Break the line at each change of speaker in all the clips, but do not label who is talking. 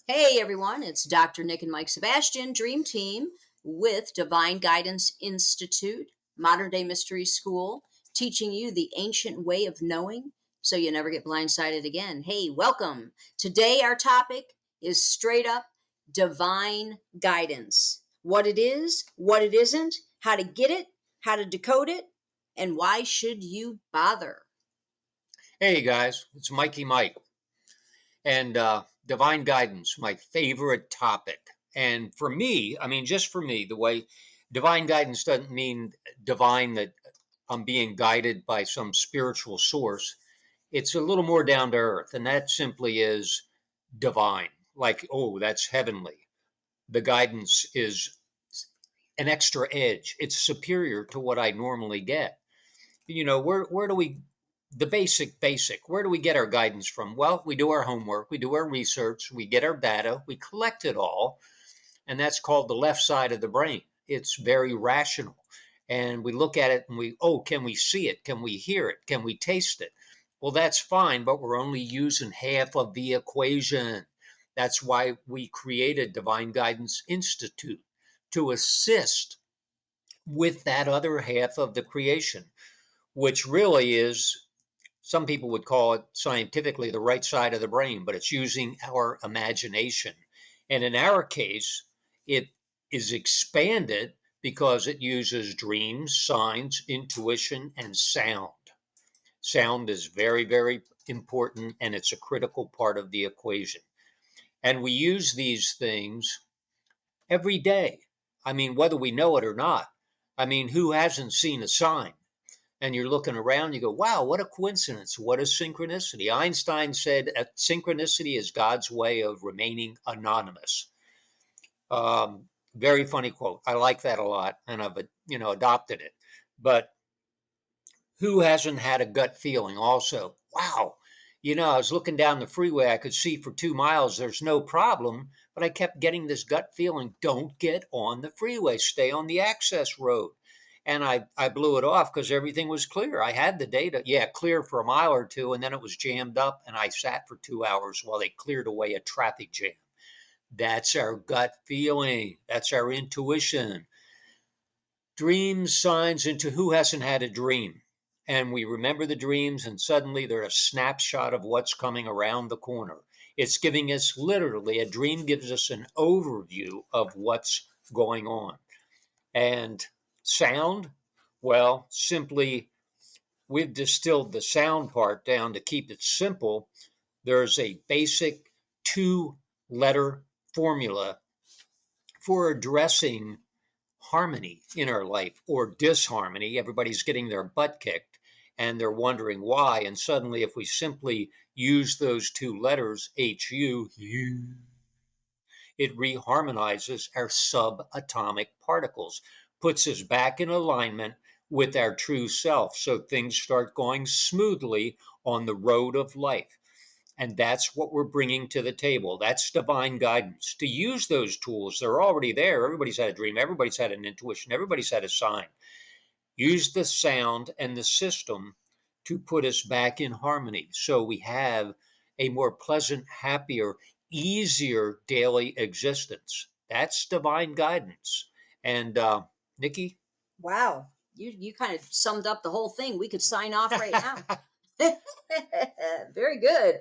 Hey everyone, it's Dr. Nic and Mike Sebastian, Dream Team with Divine Guidance Institute, Modern Day Mystery School, teaching you the ancient way of knowing so you never get blindsided again. Hey, welcome. Today our topic is straight up divine guidance. What it is, what it isn't, how to get it, how to decode it, and why should you bother?
Hey guys, it's Mikey Mike and divine guidance, my favorite topic. And for me, just for me, the way divine guidance doesn't mean divine that I'm being guided by some spiritual source. It's a little more down to earth, and that simply is divine. Like, oh, that's heavenly. The guidance is an extra edge. It's superior to what I normally get. Where do we the basic, where do we get our guidance from? Well, we do our homework, we do our research, we get our data, we collect it all, and that's called the left side of the brain. It's very rational, and we look at it and can we see it, can we hear it, can we taste it? Well, that's fine, but we're only using half of the equation. That's why we created Divine Guidance Institute, to assist with that other half of the creation, which really is, some people would call it scientifically the right side of the brain, but it's using our imagination. And in our case, it is expanded because it uses dreams, signs, intuition, and sound. Sound is very, very important, and it's a critical part of the equation. And we use these things every day. Whether we know it or not. Who hasn't seen a sign? And you're looking around, you go, wow, what a coincidence. What a synchronicity. Einstein said synchronicity is God's way of remaining anonymous. Very funny quote. I like that a lot, and I've adopted it. But who hasn't had a gut feeling also? Wow. I was looking down the freeway. I could see for 2 miles. There's no problem. But I kept getting this gut feeling. Don't get on the freeway. Stay on the access road. And I blew it off because everything was clear. I had the data. Yeah, clear for a mile or two. And then it was jammed up. And I sat for 2 hours while they cleared away a traffic jam. That's our gut feeling. That's our intuition. Dreams, signs into who hasn't had a dream? And we remember the dreams, and suddenly they're a snapshot of what's coming around the corner. It's giving us, literally, a dream gives us an overview of what's going on. And sound, well, simply, we've distilled the sound part down to keep it simple. There's a basic 2-letter formula for addressing harmony in our life or disharmony. Everybody's getting their butt kicked and they're wondering why. And suddenly, if we simply use those 2 letters, HU, it reharmonizes our subatomic particles, puts us back in alignment with our true self. So things start going smoothly on the road of life. And that's what we're bringing to the table. That's divine guidance. To use those tools, they're already there. Everybody's had a dream. Everybody's had an intuition. Everybody's had a sign. Use the sound and the system to put us back in harmony so we have a more pleasant, happier, easier daily existence. That's divine guidance. And Nikki?
Wow, you kind of summed up the whole thing. We could sign off right now. Very good.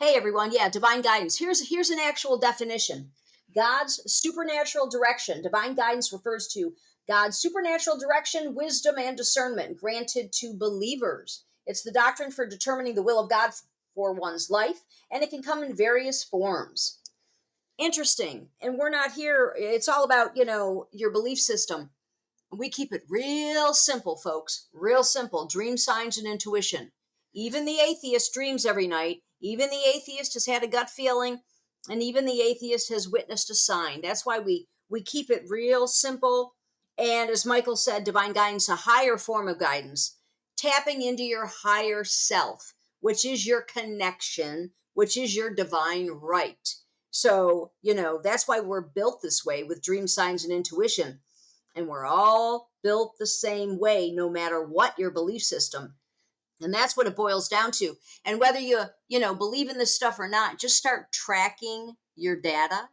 Hey everyone, yeah, divine guidance. Here's an actual definition. God's supernatural direction. Divine guidance refers to God's supernatural direction, wisdom, and discernment granted to believers. It's the doctrine for determining the will of God for one's life, and it can come in various forms. Interesting. And we're not here, it's all about, your belief system. We keep it real simple, folks. Real simple. Dream, signs, and intuition. Even the atheist dreams every night. Even the atheist has had a gut feeling. And even the atheist has witnessed a sign. That's why we keep it real simple. And as Michael said, divine guidance, a higher form of guidance. Tapping into your higher self, which is your connection, which is your divine right. So, that's why we're built this way with dream, signs, and intuition. And we're all built the same way, no matter what your belief system. And that's what it boils down to. And whether you believe in this stuff or not, just start tracking your data,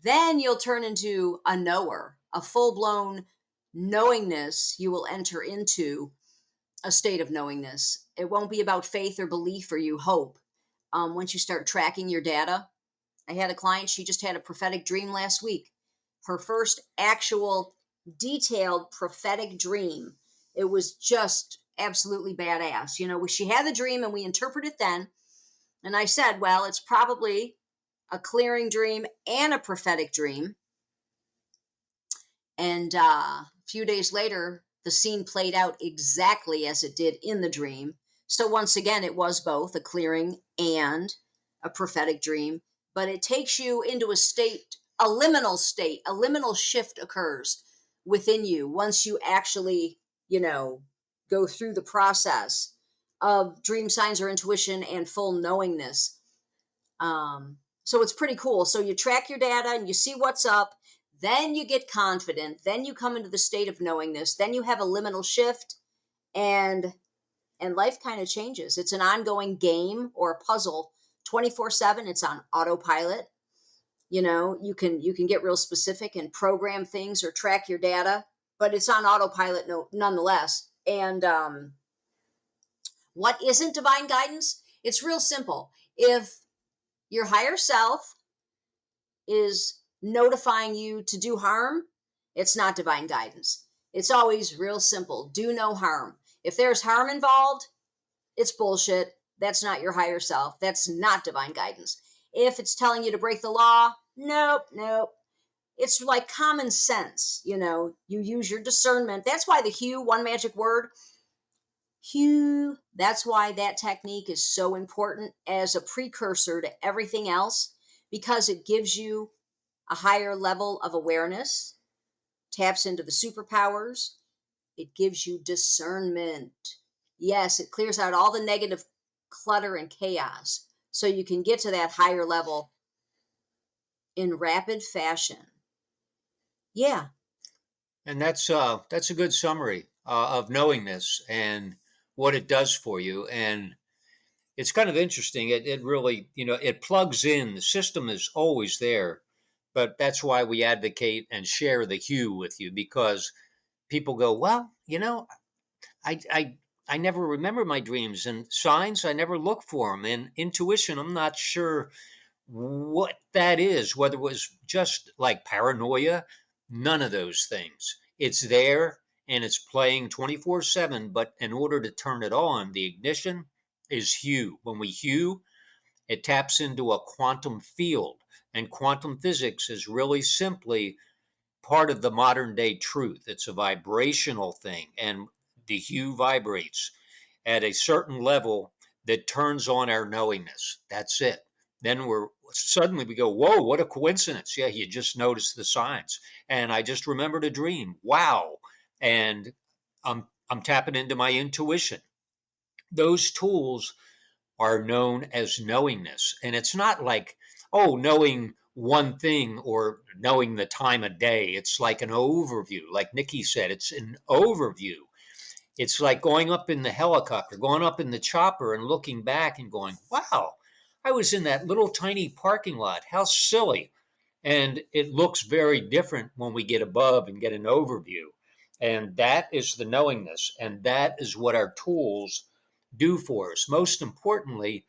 then you'll turn into a knower, a full-blown knowingness. You will enter into a state of knowingness. It won't be about faith or belief or you hope. Once you start tracking your data, I had a client, she just had a prophetic dream last week. Her first actual detailed prophetic dream. It was just absolutely badass. You know, she had the dream and we interpreted it then. And I said, well, it's probably a clearing dream and a prophetic dream. And a few days later, the scene played out exactly as it did in the dream. So once again, it was both a clearing and a prophetic dream, but it takes you into a state, a liminal shift occurs within you once you actually, go through the process of dream signs or intuition and full knowingness. So it's pretty cool. So you track your data and you see what's up. Then you get confident. Then you come into the state of knowingness. Then you have a liminal shift, and life kind of changes. It's an ongoing game or a puzzle, 24/7. It's on autopilot. You can get real specific and program things or track your data, but it's on autopilot nonetheless. And what isn't divine guidance? It's real simple. If your higher self is notifying you to do harm, it's not divine guidance. It's always real simple. Do no harm. If there's harm involved, it's bullshit. That's not your higher self. That's not divine guidance. If it's telling you to break the law, nope. It's like common sense. You use your discernment. That's why the hue, one magic word, hue, that's why that technique is so important as a precursor to everything else, because it gives you a higher level of awareness, taps into the superpowers. It gives you discernment. Yes, it clears out all the negative clutter and chaos so you can get to that higher level in rapid fashion. Yeah.
And that's a good summary of knowingness and what it does for you. And it's kind of interesting. It really, it plugs in. The system is always there, but that's why we advocate and share the hue with you, because people go, well, I, I, I never remember my dreams, and signs, I never look for them, and intuition, I'm not sure what that is, whether it was just like paranoia, none of those things. It's there and it's playing 24/7, but in order to turn it on, the ignition is hue. When we hue, it taps into a quantum field, and quantum physics is really simply part of the modern day truth. It's a vibrational thing, and the hue vibrates at a certain level that turns on our knowingness. That's it. Then we go, whoa, what a coincidence. Yeah, you just noticed the signs. And I just remembered a dream. Wow. And I'm tapping into my intuition. Those tools are known as knowingness. And it's not like, oh, knowing one thing or knowing the time of day. It's like an overview. Like Nikki said, it's an overview. It's like going up in the helicopter, going up in the chopper and looking back and going, wow, I was in that little tiny parking lot. How silly. And it looks very different when we get above and get an overview. And that is the knowingness. And that is what our tools do for us. Most importantly,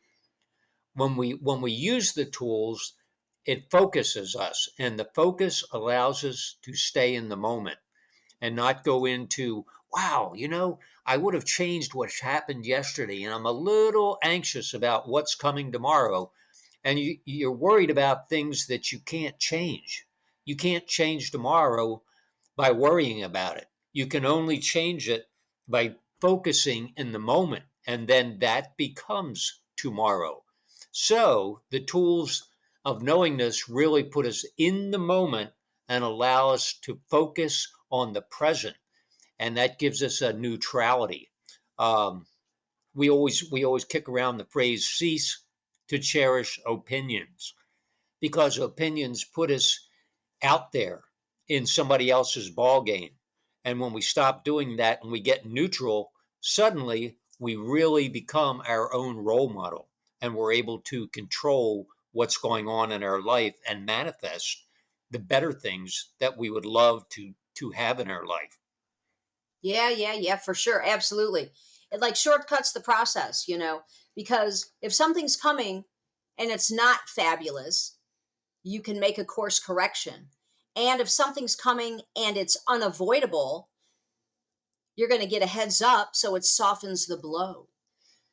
when we use the tools, it focuses us. And the focus allows us to stay in the moment and not go into, wow, I would have changed what happened yesterday, and I'm a little anxious about what's coming tomorrow. And you're worried about things that you can't change. You can't change tomorrow by worrying about it. You can only change it by focusing in the moment, and then that becomes tomorrow. So the tools of knowingness really put us in the moment and allow us to focus on the present, and that gives us a neutrality. Um, we always kick around the phrase "cease to cherish opinions," because opinions put us out there in somebody else's ball game, and when we stop doing that and we get neutral, suddenly we really become our own role model, and we're able to control what's going on in our life and manifest the better things that we would love to have in our life.
Yeah, for sure. Absolutely. It like shortcuts the process, because if something's coming and it's not fabulous, you can make a course correction. And if something's coming and it's unavoidable, you're going to get a heads up so it softens the blow.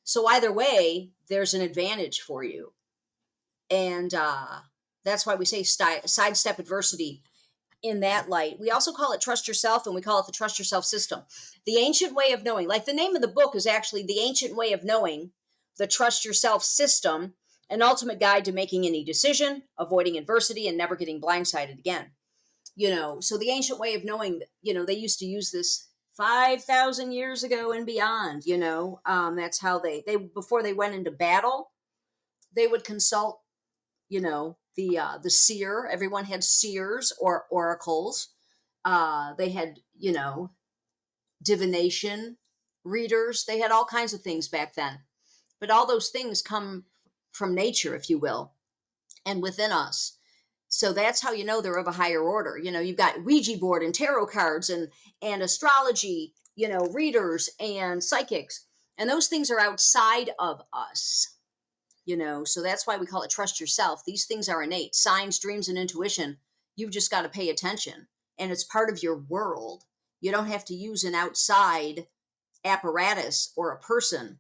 So either way, there's an advantage for you. And that's why we say sidestep adversity in that light. We also call it trust yourself, and we call it the trust yourself system. The ancient way of knowing, like the name of the book is actually The Ancient Way of Knowing, the Trust Yourself System, an ultimate guide to making any decision, avoiding adversity, and never getting blindsided again. So the ancient way of knowing, they used to use this 5,000 years ago and beyond. That's how they before they went into battle, they would consult, the seer. Everyone had seers or oracles. They had, divination readers. They had all kinds of things back then. But all those things come from nature, if you will, and within us. So that's how you know they're of a higher order. You've got Ouija board and tarot cards and astrology, readers and psychics. And those things are outside of us. So that's why we call it trust yourself. These things are innate. Signs, dreams, and intuition. You've just got to pay attention. And it's part of your world. You don't have to use an outside apparatus or a person,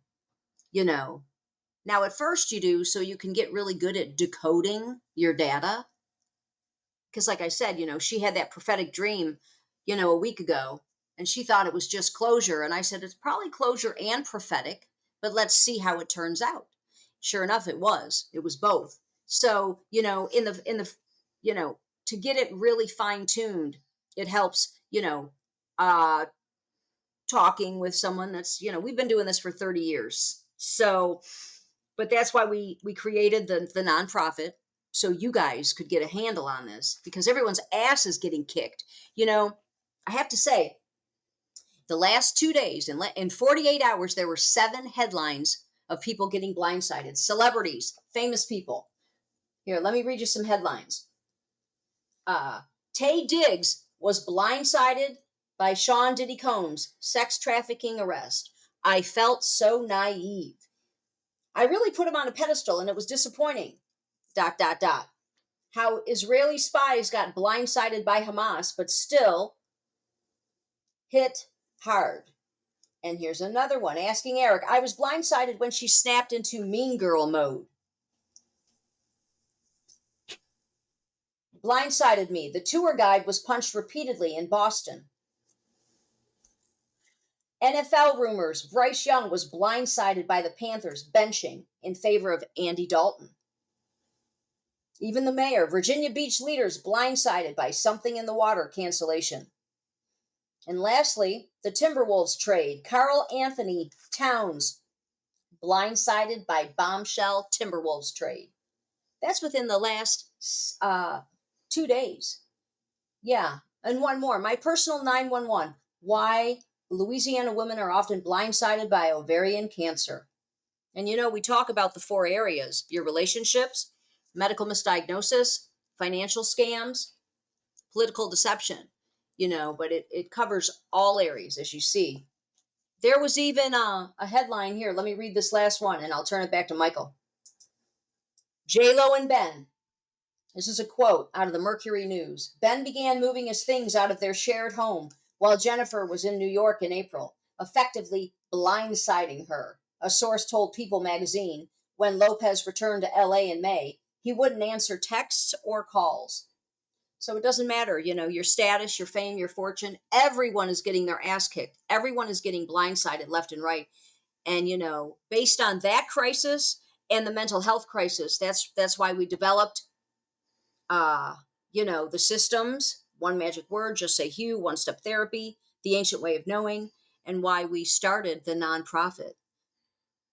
Now, at first you do, so you can get really good at decoding your data. Because like I said, she had that prophetic dream, a week ago, and she thought it was just closure. And I said, it's probably closure and prophetic, but let's see how it turns out. Sure enough, it was both. So, to get it really fine tuned, it helps, talking with someone that's, we've been doing this for 30 years. So, but that's why we created the nonprofit, so you guys could get a handle on this, because everyone's ass is getting kicked. I have to say, the last 2 days, in 48 hours, there were 7 headlines of people getting blindsided. Celebrities, famous people. Here, let me read you some headlines. Taye Diggs was blindsided by Sean Diddy Combs' sex trafficking arrest. I felt so naive. I really put him on a pedestal, and it was disappointing. ... How Israeli spies got blindsided by Hamas, but still hit hard. And here's another one, asking Eric, I was blindsided when she snapped into mean girl mode. Blindsided me. The tour guide was punched repeatedly in Boston. NFL rumors. Bryce Young was blindsided by the Panthers benching in favor of Andy Dalton. Even the mayor. Virginia Beach leaders blindsided by something in the water cancellation. And lastly, the Timberwolves trade. Karl-Anthony Towns blindsided by bombshell Timberwolves trade. That's within the last 2 days. Yeah. And one more. My personal 911. Why Louisiana women are often blindsided by ovarian cancer. And we talk about the 4 areas: your relationships, medical misdiagnosis, financial scams, political deception, but it covers all areas, as you see. There was even a headline here. Let me read this last one, and I'll turn it back to Michael. J-Lo and Ben. This is a quote out of the Mercury News. Ben began moving his things out of their shared home while Jennifer was in New York in April, effectively blindsiding her. A source told People magazine when Lopez returned to LA in May, he wouldn't answer texts or calls. So it doesn't matter, your status, your fame, your fortune. Everyone is getting their ass kicked. Everyone is getting blindsided left and right. And, based on that crisis and the mental health crisis, that's why we developed, the systems, one magic word, just say Hugh, one-step therapy, the ancient way of knowing, and why we started the nonprofit.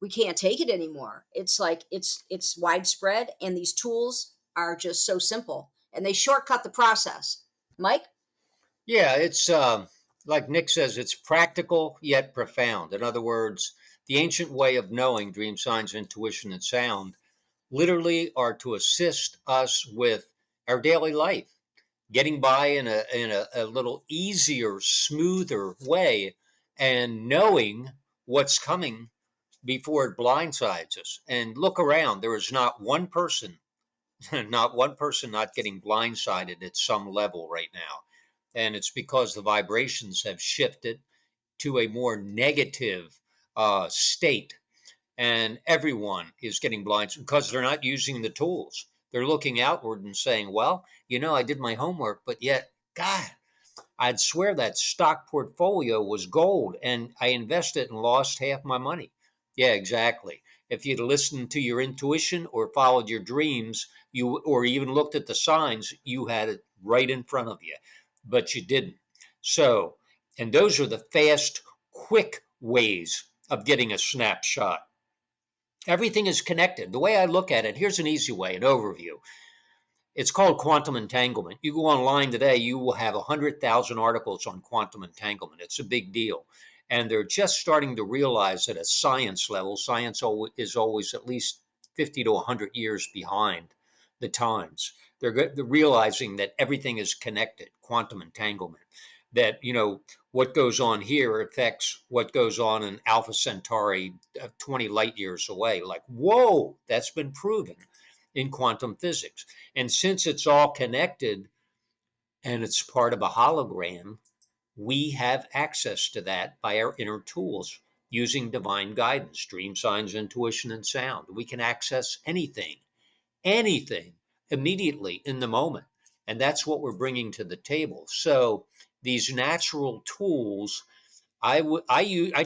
We can't take it anymore. It's like, it's widespread, and these tools are just so simple. And they shortcut the process. Mike?
Yeah, it's like Nick says, it's practical yet profound. In other words, the ancient way of knowing dream, signs, intuition, and sound literally are to assist us with our daily life, getting by in a little easier, smoother way, and knowing what's coming before it blindsides us. And look around, there is not one person, not one person not getting blindsided at some level right now. And it's because the vibrations have shifted to a more negative state, and everyone is getting blindsided because they're not using the tools. They're looking outward and saying, well, I did my homework, but yet, God, I'd swear that stock portfolio was gold and I invested and lost half my money. Yeah, exactly. If you'd listened to your intuition or followed your dreams, or even looked at the signs, you had it right in front of you, but you didn't. So, and those are the fast, quick ways of getting a snapshot. Everything is connected. The way I look at it, here's an easy way, an overview. It's called quantum entanglement. You go online today, you will have 100,000 articles on quantum entanglement. It's a big deal. And they're just starting to realize at a science level, science is always at least 50 to 100 years behind the times. They're realizing that everything is connected, quantum entanglement. That, what goes on here affects what goes on in Alpha Centauri 20 light years away. Like, whoa, that's been proven in quantum physics. And since it's all connected and it's part of a hologram, we have access to that by our inner tools using divine guidance, dream signs, intuition, and sound. We can access anything immediately in the moment. And that's what we're bringing to the table. So these natural tools, I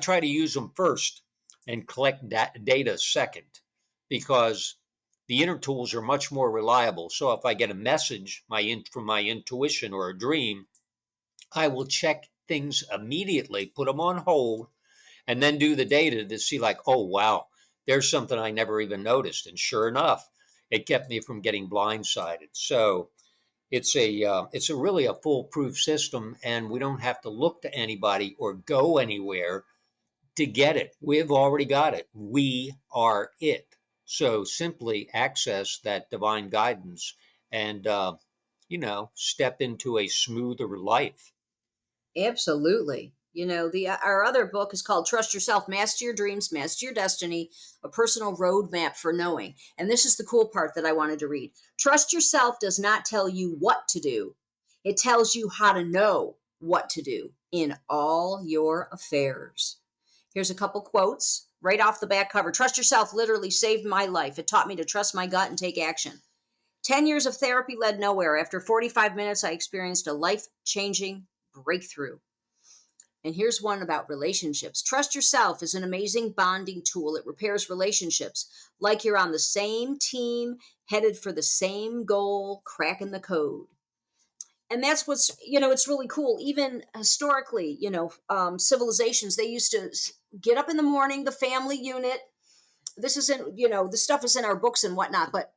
try to use them first and collect data second, because the inner tools are much more reliable. So if I get a message from my intuition or a dream, I will check things immediately, put them on hold, and then do the data to see, like, oh wow, there's something I never even noticed, and sure enough, it kept me from getting blindsided. So it's a really a foolproof system, and we don't have to look to anybody or go anywhere to get it. We've already got it. We are it. So simply access that divine guidance and step into a smoother life.
Absolutely. The our other book is called Trust Yourself, Master Your Dreams, Master Your Destiny, a personal roadmap for knowing. And this is the cool part that I wanted to read. Trust yourself does not tell you what to do. It tells you how to know what to do in all your affairs. Here's a couple quotes right off the back cover. Trust yourself literally saved my life. It taught me to trust my gut and take action. 10 years of therapy led nowhere. After 45 minutes, I experienced a life-changing breakthrough. And here's one about relationships. Trust yourself is an amazing bonding tool. It repairs relationships like you're on the same team, headed for the same goal, cracking the code. And that's what's, it's really cool. Even historically, civilizations, they used to get up in the morning, the family unit. This isn't, this stuff is in our books and whatnot, but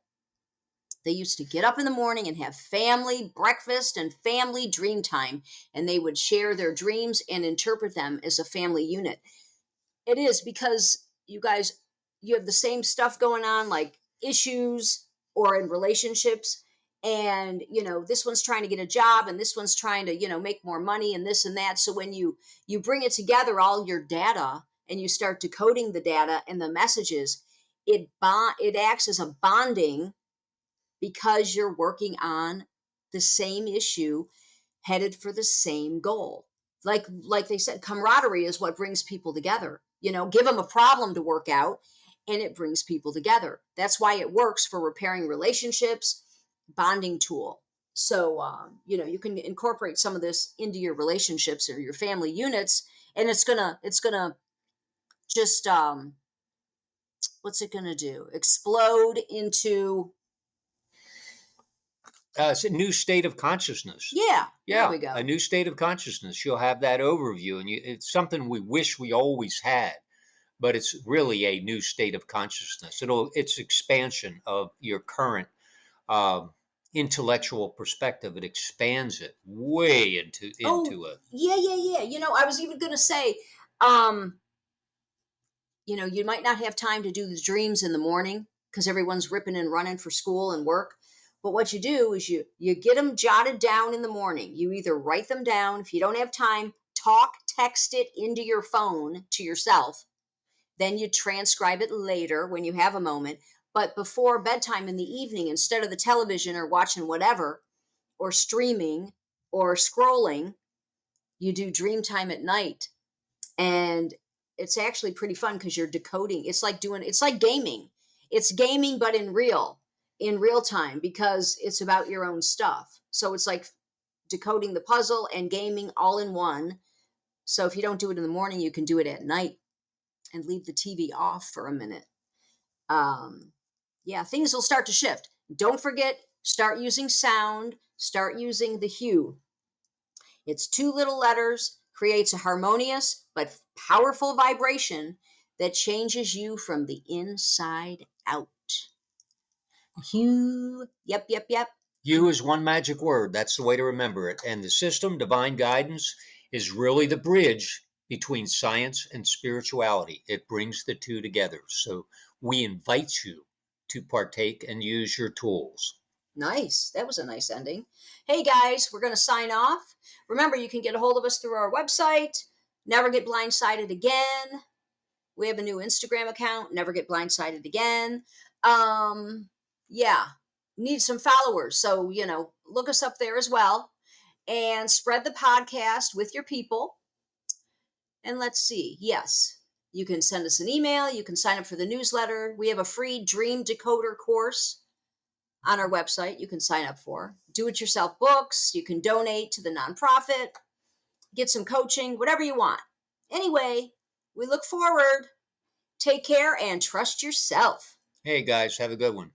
they used to get up in the morning and have family breakfast and family dream time, and they would share their dreams and interpret them as a family unit. It is because you guys, you have the same stuff going on, like issues or in relationships. And, this one's trying to get a job and this one's trying to, make more money and this and that. So when you bring it together, all your data, and you start decoding the data and the messages, it acts as a bonding because you're working on the same issue, headed for the same goal. Like they said, camaraderie is what brings people together. Give them a problem to work out and it brings people together. That's why it works for repairing relationships, bonding tool. So you can incorporate some of this into your relationships or your family units, and it's gonna just what's it gonna do? Explode into
It's a new state of consciousness.
yeah. There
Yeah,
we go.
a new state of consciousness. You'll have that overview, and it's something we wish we always had, but it's really a new state of consciousness. It's expansion of your current um, intellectual perspective. It expands it way into
Oh,
into a.
yeah, yeah, yeah. I was even going to say, um, you might not have time to do the dreams in the morning because everyone's ripping and running for school and work. But what you do is you get them jotted down in the morning. You either write them down. If you don't have time, text it into your phone to yourself. Then you transcribe it later when you have a moment. But before bedtime in the evening, instead of the television or watching whatever, or streaming or scrolling, you do dream time at night. And it's actually pretty fun because you're decoding. It's like gaming. It's gaming, but in real time, because it's about your own stuff. So it's like decoding the puzzle and gaming all in one. So if you don't do it in the morning, you can do it at night and leave the TV off for a minute. Yeah, things will start to shift. Don't forget, start using sound, start using the hue. It's 2 little letters, creates a harmonious but powerful vibration that changes you from the inside out. Hue. Yep, yep, yep.
You is one magic word. That's the way to remember it. And the system, divine guidance, is really the bridge between science and spirituality. It brings the two together. So we invite you to partake and use your tools.
Nice. That was a nice ending. Hey guys, we're going to sign off. Remember, you can get a hold of us through our website, Never Get Blindsided Again. We have a new Instagram account, Never Get Blindsided Again. Yeah, need some followers. So, look us up there as well and spread the podcast with your people. And let's see. Yes, you can send us an email. You can sign up for the newsletter. We have a free dream decoder course on our website you can sign up for. Do-it-yourself books. You can donate to the nonprofit, get some coaching, whatever you want. Anyway, we look forward. Take care and trust yourself.
Hey guys, have a good one.